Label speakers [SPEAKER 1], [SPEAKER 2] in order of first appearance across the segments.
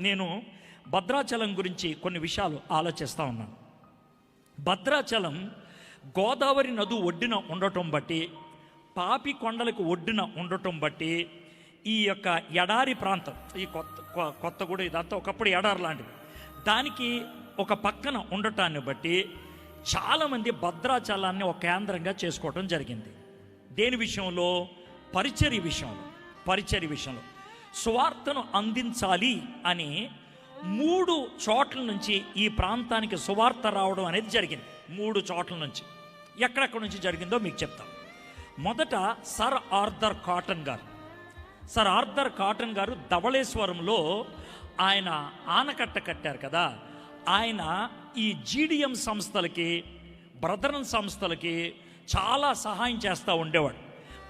[SPEAKER 1] నేను భద్రాచలం గురించి కొన్ని విషయాలు ఆలోచిస్తూ ఉన్నాను. భద్రాచలం గోదావరి నది ఒడ్డున ఉండటం బట్టి, పాపి కొండలకు ఒడ్డున ఉండటం బట్టి, ఈ యొక్క ఎడారి ప్రాంతం, ఈ కొత్తగూడెం ఇదంతా ఒకప్పుడు ఎడారి లాంటిది, దానికి ఒక పక్కన ఉండటాన్ని బట్టి చాలామంది భద్రాచలాన్ని ఒక కేంద్రంగా చేసుకోవటం జరిగింది. దేని విషయంలో? పరిచర్య విషయంలో సువార్తను అందించాలి అని 3 చోట్ల నుంచి ఈ ప్రాంతానికి సువార్త రావడం అనేది జరిగింది. 3 చోట్ల నుంచి. ఎక్కడెక్కడి నుంచి జరిగిందో మీకు చెప్తాను. మొదట సర్ ఆర్థర్ కాటన్ గారు ధవళేశ్వరంలో ఆయన ఆనకట్ట కట్టారు కదా. ఆయన ఈ జీడిఎం సంస్థలకి, బ్రదరన్ సంస్థలకి చాలా సహాయం చేస్తూ ఉండేవాడు.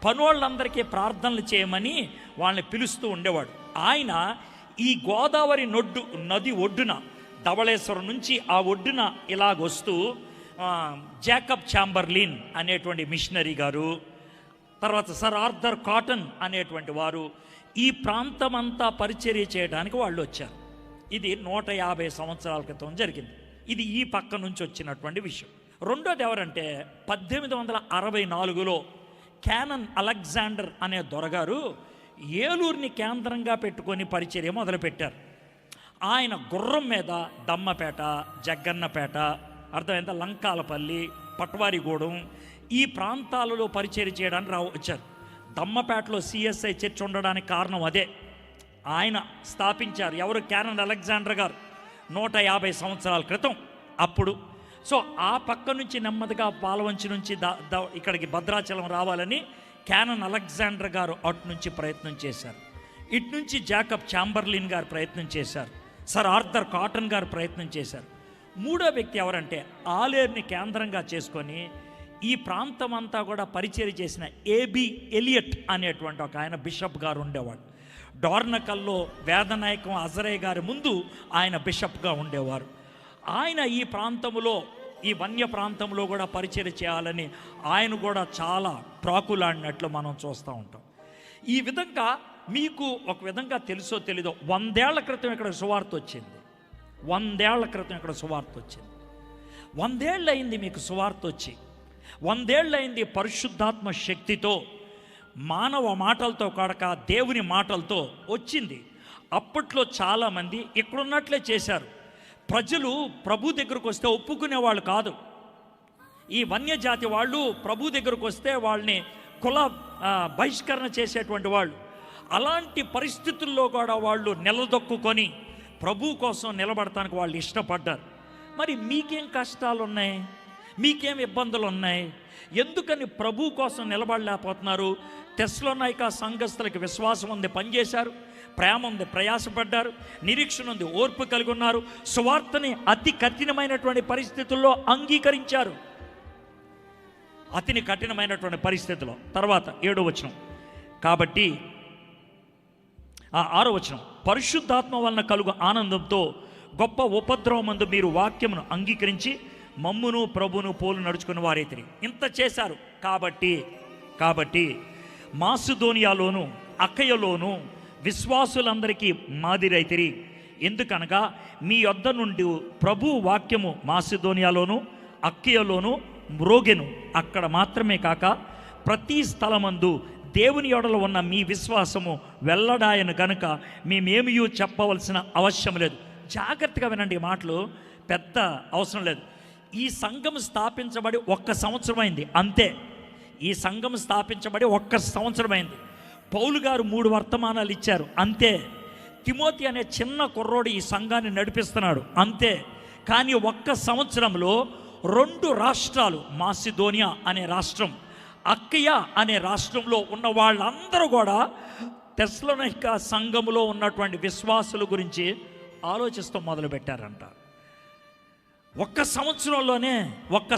[SPEAKER 1] పనోళ్ళందరికీ ప్రార్థనలు చేయమని వాళ్ళని పిలుస్తూ ఉండేవాడు. ఆయన ఈ గోదావరి నది ఒడ్డున, ధవళేశ్వరం నుంచి ఆ ఒడ్డున ఇలాగొస్తూ జాకబ్ ఛాంబర్లిన్ అనేటువంటి మిషనరీ గారు, తర్వాత సర్ ఆర్థర్ కాటన్ అనేటువంటి వారు ఈ ప్రాంతమంతా పరిచర్య చేయడానికి వాళ్ళు వచ్చారు. ఇది 150 సంవత్సరాల క్రితం జరిగింది. ఇది ఈ పక్క నుంచి వచ్చినటువంటి విషయం. రెండోది ఎవరంటే 1864లో క్యానన్ అలెగ్జాండర్ అనే దొరగారు ఏలూరుని కేంద్రంగా పెట్టుకొని పరిచర్య మొదలుపెట్టారు. ఆయన గుర్రం మీద దమ్మపేట, జగ్గన్నపేట, అర్థమైందా, లంకాలపల్లి, పట్వారిగూడెం ఈ ప్రాంతాలలో పరిచర్య చేయడానికి వచ్చారు. దమ్మపేటలో సిఎస్ఐ చర్చ్ ఉండడానికి కారణం అదే. ఆయన స్థాపించారు. ఎవరు? క్యానన్ అలెగ్జాండర్ గారు 150 సంవత్సరాల క్రితం. అప్పుడు సో ఆ పక్క నుంచి నెమ్మదిగా పాలవంచి నుంచి ఇక్కడికి భద్రాచలం రావాలని క్యానన్ అలెగ్జాండర్ గారు అటు నుంచి ప్రయత్నం చేశారు. ఇటు నుంచి జాకబ్ ఛాంబర్లిన్ గారు ప్రయత్నం చేశారు. సర్ ఆర్థర్ కాటన్ గారు ప్రయత్నం చేశారు. మూడో వ్యక్తి ఎవరంటే ఆలేరుని కేంద్రంగా చేసుకొని ఈ ప్రాంతం అంతా కూడా పరిచర్య చేసిన ఏబి ఎలియట్ అనేటువంటి ఒక ఆయన బిషప్ గారు ఉండేవాడు. డోర్నకల్లో వేదనాయకం అజరే గారి ముందు ఆయన బిషప్గా ఉండేవారు. ఆయన ఈ ప్రాంతంలో, ఈ వన్య ప్రాంతంలో కూడా పరిచర్య చేయాలని ఆయన కూడా చాలా ప్రాకులాడినట్లు మనం చూస్తూ ఉంటాం. ఈ విధంగా మీకు ఒక విధంగా తెలుసో తెలీదో 100 ఏళ్ల క్రితం ఇక్కడ సువార్త వచ్చింది. 100 ఏళ్ళు అయింది మీకు సువార్త వచ్చి. 100 ఏళ్ళు అయింది పరిశుద్ధాత్మ శక్తితో, మానవ మాటలతో కాడక దేవుని మాటలతో వచ్చింది. అప్పట్లో చాలామంది ఇక్కడున్నట్లే చేశారు. ప్రజలు ప్రభు దగ్గరకు వస్తే ఒప్పుకునేవాళ్ళు కాదు. ఈ వన్యజాతి వాళ్ళు ప్రభు దగ్గరకు వస్తే వాళ్ళని కుల బహిష్కరణ చేసేటువంటి వాళ్ళు. అలాంటి పరిస్థితుల్లో కూడా వాళ్ళు నిలదొక్కుని ప్రభు కోసం నిలబడటానికి వాళ్ళు ఇష్టపడ్డారు. మరి మీకేం కష్టాలు ఉన్నాయి? మీకేం ఇబ్బందులు ఉన్నాయి? ఎందుకని ప్రభు కోసం నిలబడలేకపోతున్నారు? తెస్సలోనిక సంఘస్థులకి విశ్వాసం ఉంది, పనిచేశారు. ప్రేమ ఉంది, ప్రయాసపడ్డారు. నిరీక్షణ ఉంది, ఓర్పు కలిగి ఉన్నారు. సువార్తని అతి కఠినమైనటువంటి పరిస్థితుల్లో అంగీకరించారు. అతి కఠినమైనటువంటి పరిస్థితుల్లో. తర్వాత 7వ వచనం. కాబట్టి 6వ వచనం. పరిశుద్ధాత్మ వలన కలుగు ఆనందంతో గొప్ప ఉపద్రవమందు మీరు వాక్యమును అంగీకరించి మమ్మును ప్రభును పోలు నడుచుకుని వారైతిరి. ఇంత చేశారు కాబట్టి మాసిదోనియాలోను అకయలోను విశ్వాసులందరికీ మాదిరైతిరి. ఎందుకనగా మీ యొద్ద నుండి ప్రభు వాక్యము మాసిదోనియాలోను అక్కయలోను మ్రోగెను. అక్కడ మాత్రమే కాక ప్రతి స్థలమందు దేవుని యొడలో ఉన్న మీ విశ్వాసము వెల్లడాయను గనుక మేమేమీ చెప్పవలసిన అవసరం లేదు. జాగ్రత్తగా వినండి, ఈ మాటలు పెద్ద అవసరం లేదు. ఈ సంఘం స్థాపించబడి 1 సంవత్సరం అయింది అంతే. ఈ సంఘం స్థాపించబడి 1 సంవత్సరం అయింది. పౌలు గారు 3 వర్తమానాలు ఇచ్చారు అంతే. తిమోతి అనే చిన్న కుర్రోడు ఈ సంఘాన్ని నడిపిస్తున్నాడు అంతే. కానీ 1 సంవత్సరంలో 2 రాష్ట్రాలు, మాసిదోనియా అనే రాష్ట్రం, అక్కయ అనే రాష్ట్రంలో ఉన్న వాళ్ళందరూ కూడా తెస్సలోనిక సంఘములో ఉన్నటువంటి విశ్వాసుల గురించి ఆలోచిస్తూ మొదలుపెట్టారంట. 1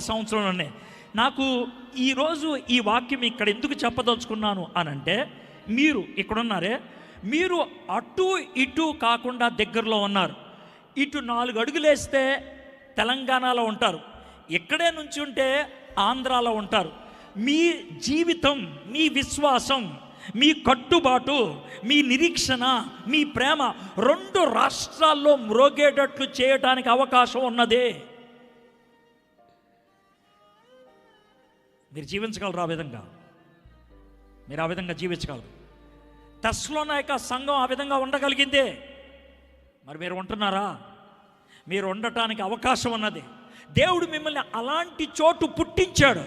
[SPEAKER 1] సంవత్సరంలోనే నాకు ఈరోజు ఈ వాక్యం ఇక్కడ ఎందుకు చెప్పదలుచుకున్నాను అనంటే, మీరు ఇక్కడున్నారే, మీరు అటు ఇటు కాకుండా దగ్గరలో ఉన్నారు. ఇటు 4 అడుగులేస్తే తెలంగాణలో ఉంటారు, ఇక్కడే నుంచి ఉంటే ఆంధ్రాలో ఉంటారు. మీ జీవితం, మీ విశ్వాసం, మీ కట్టుబాటు, మీ నిరీక్షణ, మీ ప్రేమ 2 రాష్ట్రాల్లో మ్రోగేటట్లు చేయటానికి అవకాశం ఉన్నదే. మీరు జీవించగలరు ఆ విధంగా, మీరు ఆ విధంగా జీవించగలరు. తెస్సలోనిక సంఘం ఆ విధంగా ఉండగలిగిందే. మరి మీరు ఉంటున్నారా? మీరు ఉండటానికి అవకాశం ఉన్నది. దేవుడు మిమ్మల్ని అలాంటి చోటు పుట్టించాడు.